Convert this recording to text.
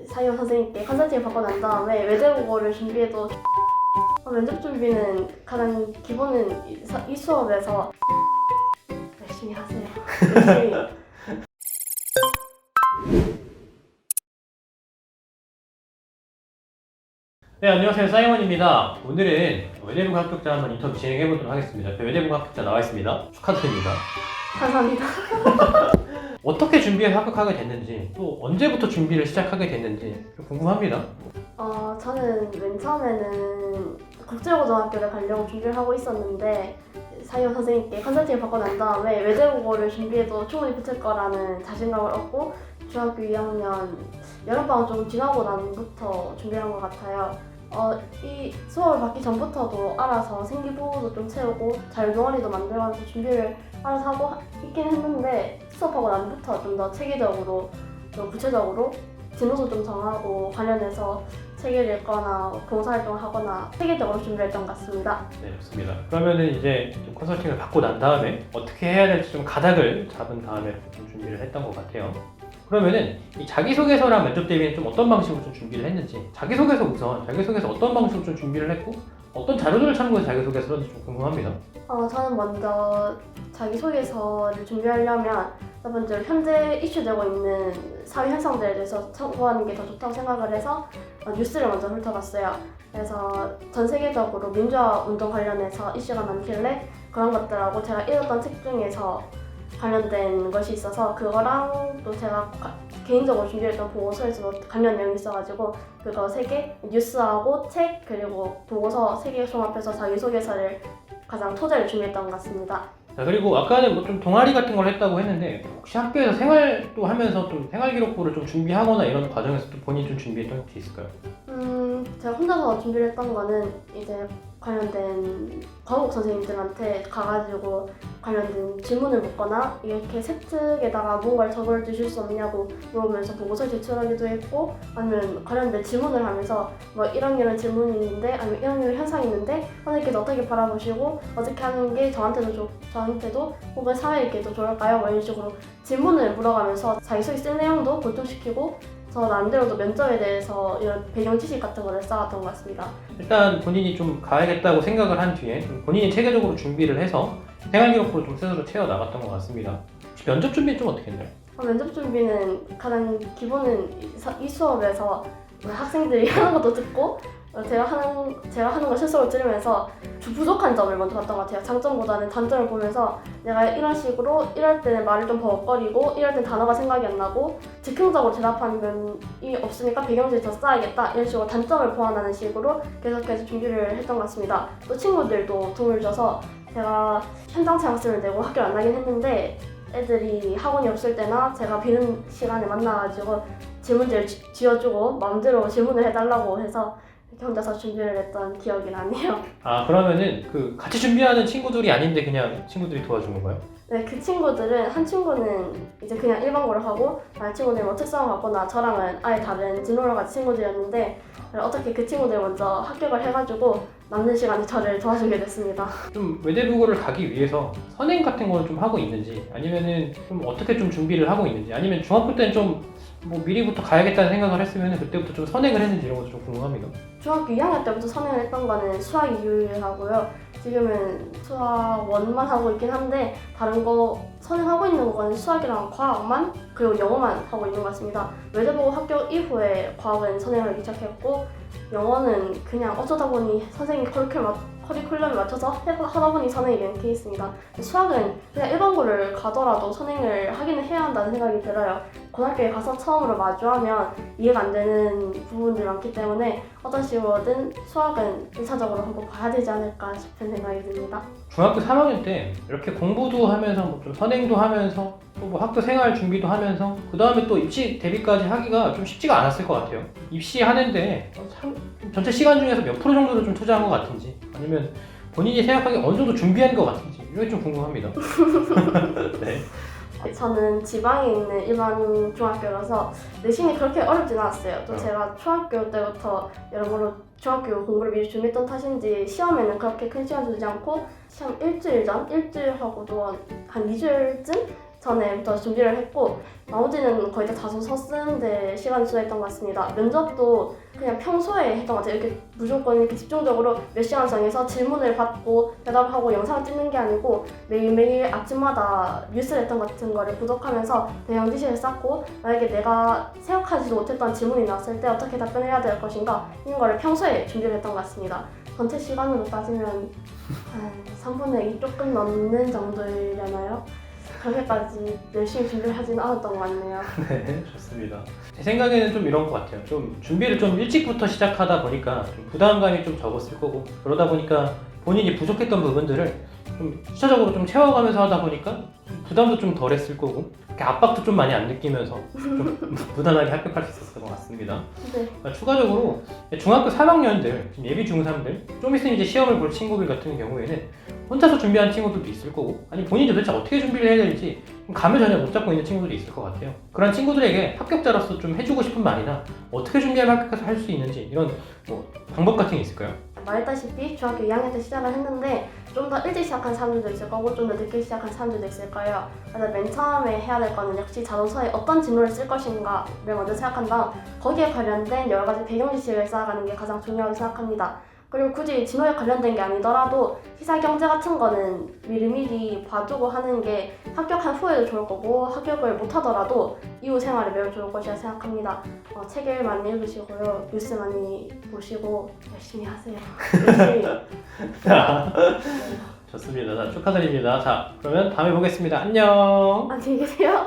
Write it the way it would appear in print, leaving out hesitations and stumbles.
사이먼 선생님께 컨설팅을 받고 난 다음에 외대국어를 준비해도 면접 준비는 가장 기본은 이 수업에서 열심히 하세요. 열심히. 네, 안녕하세요. 사이먼입니다. 오늘은 외대부가 합격자 한번 인터뷰 진행해 보도록 하겠습니다. 외대부가 합격자 나와 있습니다. 축하드립니다. 감사합니다. 어떻게 준비해서 합격하게 됐는지, 또 언제부터 준비를 시작하게 됐는지 좀 궁금합니다. 저는 맨 처음에는 국제고등학교를 가려고 준비를 하고 있었는데 사이먼 선생님께 컨설팅을 받고 난 다음에 외대국어를 준비해도 충분히 붙을 거라는 자신감을 얻고 중학교 2학년 여름방학 좀 지나고 난부터 준비를 한 것 같아요. 이 수업을 받기 전부터도 알아서 생기부도 좀 채우고 자유동아리도 만들어서 준비를 알아서 하고 있긴 했는데 수업하고 난부터 좀 더 체계적으로 좀 구체적으로 진로도 좀 정하고 관련해서 책을 읽거나 봉사활동을 하거나 체계적으로 준비를 했던 것 같습니다. 네, 좋습니다. 그러면은 이제 좀 컨설팅을 받고 난 다음에 어떻게 해야 될지 좀 가닥을 잡은 다음에 좀 준비를 했던 것 같아요. 그러면은 이 자기소개서랑 면접 대비는 좀 어떤 방식으로 좀 준비를 했는지, 자기소개서 어떤 방식으로 좀 준비를 했고 어떤 자료들을 참고해서 자기소개서 썼는지 좀 궁금합니다. 저는 먼저 자기소개서를 준비하려면 첫 번째로 현재 이슈되고 있는 사회 현상들에 대해서 참고하는 게 더 좋다고 생각을 해서 뉴스를 먼저 훑어봤어요. 그래서 전 세계적으로 민주화 운동 관련해서 이슈가 많길래 그런 것들하고 제가 읽었던 책 중에서 관련된 것이 있어서 그거랑 또 제가 개인적으로 준비했던 보고서에서도 관련 내용이 있어가지고 그거 3개, 뉴스하고 책 그리고 보고서 3개 종합해서 자기소개서를 가장 토대를 준비했던 것 같습니다. 자, 그리고 아까는 뭐 좀 동아리 같은 걸 했다고 했는데 혹시 학교에서 생활도 하면서 좀 생활기록부를 좀 준비하거나 이런 과정에서 또 본인이 좀 준비했던 게 있을까요? 제가 혼자서 준비를 했던 거는 이제 관련된 과목 선생님들한테 가가지고 관련된 질문을 묻거나 이렇게 세특에다가 뭔가를 적어주실 수 없냐고 물어보면서 보고서를 제출하기도 했고 아니면 관련된 질문을 하면서 뭐 이런 질문이 있는데 아니면 이런 현상이 있는데 선생님께서 어떻게 바라보시고 어떻게 하는 게 저한테도 혹은 사회에게도 좋을까요? 뭐 이런 식으로 질문을 물어가면서 자기소개 쓸 내용도 보충시키고 저 나름대로도 면접에 대해서 이런 배경 지식 같은 거를 쌓았던 것 같습니다. 일단 본인이 좀 가야겠다고 생각을 한 뒤에 좀 본인이 체계적으로 준비를 해서 생활기록부를 좀 스스로 채워 나갔던 것 같습니다. 혹시 면접 준비는 좀 어떻게 했나요? 면접 준비는 가장 기본은 이 수업에서 학생들이 하는 것도 듣고 제가 하는 걸 스스로 들으면서 부족한 점을 먼저 봤던 것 같아요. 장점보다는 단점을 보면서 내가 이런 식으로 이럴 때는 말을 좀 버벅거리고 이럴 땐 단어가 생각이 안 나고 즉흥적으로 대답하는 면이 없으니까 배경지를 더 쌓아야겠다 이런 식으로 단점을 보완하는 식으로 계속해서 준비를 했던 것 같습니다. 또 친구들도 도움을 줘서 제가 현장 체험학습을 내고 학교를 안 가긴 했는데 애들이 학원이 없을 때나 제가 비는 시간에 만나가지고 질문지를 쥐어주고 마음대로 질문을 해달라고 해서 이렇게 혼자서 준비를 했던 기억이 나네요. 아, 그러면은 그 같이 준비하는 친구들이 아닌데 그냥 친구들이 도와준 건가요? 네, 그 친구들은 한 친구는 이제 그냥 일반고를 하고 다른 친구들은 뭐 특성을 갖거나 저랑은 아예 다른 진로를 가진 친구들이었는데 어떻게 그 친구들 먼저 합격을 해가지고 남는 시간에 저를 도와주게 됐습니다. 좀 외대부고를 가기 위해서 선행 같은 걸 좀 하고 있는지 아니면은 좀 어떻게 좀 준비를 하고 있는지 아니면 중학교 때는 좀 뭐 미리부터 가야겠다는 생각을 했으면 그때부터 좀 선행을 했는지 이런 것도 좀 궁금합니다. 중학교 2학년 때부터 선행을 했던 거는 수학 2를 하고요. 지금은 수학 1만 하고 있긴 한데 다른 거 선행하고 있는 거는 수학이랑 과학만 그리고 영어만 하고 있는 것 같습니다. 외대부고 합격 이후에 과학은 선행을 하기 시작했고 영어는 그냥 어쩌다 보니 선생님이 커리큘럼에 맞춰서 하다 보니 선행이 된 케이스입니다. 수학은 그냥 일반고를 가더라도 선행을 하기는 해야 한다는 생각이 들어요. 고등학교에 가서 처음으로 마주하면 이해가 안 되는 부분들이 많기 때문에 어떤 식으로든 수학은 1차적으로 한번 봐야 되지 않을까 싶은 생각이 듭니다. 중학교 3학년 때 이렇게 공부도 하면서 뭐 좀 선행도 하면서 또 뭐 학교 생활 준비도 하면서 그 다음에 또 입시 대비까지 하기가 좀 쉽지가 않았을 것 같아요. 입시하는데 전체 시간 중에서 몇 프로 정도를 좀 투자한 것 같은지 아니면 본인이 생각하기에 어느 정도 준비한 것 같은지 이게 좀 궁금합니다. 네. 저는 지방에 있는 일반 중학교라서 내신이 그렇게 어렵진 않았어요. 또 제가 초등학교 때부터 여러모로 중학교 공부를 미리 준비했던 탓인지 시험에는 그렇게 큰 시간 두지 않고 시험 일주일 하고도 한 2주일쯤 전에부터 준비를 했고 나머지는 거의 다 자소서 쓰는데 시간이 쏟아있던 것 같습니다. 면접도 그냥 평소에 했던 것 같아요. 이렇게 무조건 이렇게 집중적으로 몇 시간 정해서 질문을 받고 대답하고 영상을 찍는 게 아니고 매일매일 아침마다 뉴스레터 같은 거를 구독하면서 대형 지식을 쌓고 만약에 내가 생각하지도 못했던 질문이 나왔을 때 어떻게 답변해야 될 것인가 이런 거를 평소에 준비를 했던 것 같습니다. 전체 시간으로 따지면 한 3분의 2 조금 넘는 정도려나요? 그렇게까지 열심히 준비를 하지는 않았던 것 같네요. 네, 좋습니다. 제 생각에는 좀 이런 것 같아요. 좀 준비를 좀 일찍부터 시작하다 보니까 좀 부담감이 좀 적었을 거고 그러다 보니까 본인이 부족했던 부분들을 좀 시차적으로 좀 채워가면서 하다 보니까 부담도 좀 덜했을 거고 이렇게 압박도 좀 많이 안 느끼면서 좀 무난하게 합격할 수 있었을 것 같습니다. 네. 추가적으로 중학교 3학년들, 예비 중3들 좀 있으면 이제 시험을 볼 친구들 같은 경우에는 혼자서 준비한 친구들도 있을 거고 아니 본인이 도대체 어떻게 준비를 해야 될지 감을 전혀 못 잡고 있는 친구들이 있을 것 같아요. 그런 친구들에게 합격자로서 좀 해주고 싶은 말이나 어떻게 준비하면 합격해서 할 수 있는지 이런 뭐 방법 같은 게 있을까요? 말했다시피 중학교 2학년 때 시작을 했는데 좀 더 일찍 시작한 사람들도 있을 거고 좀 더 늦게 시작한 사람들도 있을 거예요. 그래서 맨 처음에 해야 될 거는 역시 자소서에 어떤 진로를 쓸 것인가를 먼저 생각한 다음 거기에 관련된 여러 가지 배경 지식을 쌓아가는 게 가장 중요하다고 생각합니다. 그리고 굳이 진로에 관련된 게 아니더라도 시사 경제 같은 거는 미리미리 봐두고 하는 게 합격한 후에도 좋을 거고 합격을 못하더라도 이후 생활에 매우 좋을 것이라 생각합니다. 책을 많이 읽으시고요. 뉴스 많이 보시고 열심히 하세요. 열심히. 좋습니다. 자, 축하드립니다. 자, 그러면 다음에 보겠습니다. 안녕. 안녕히 계세요.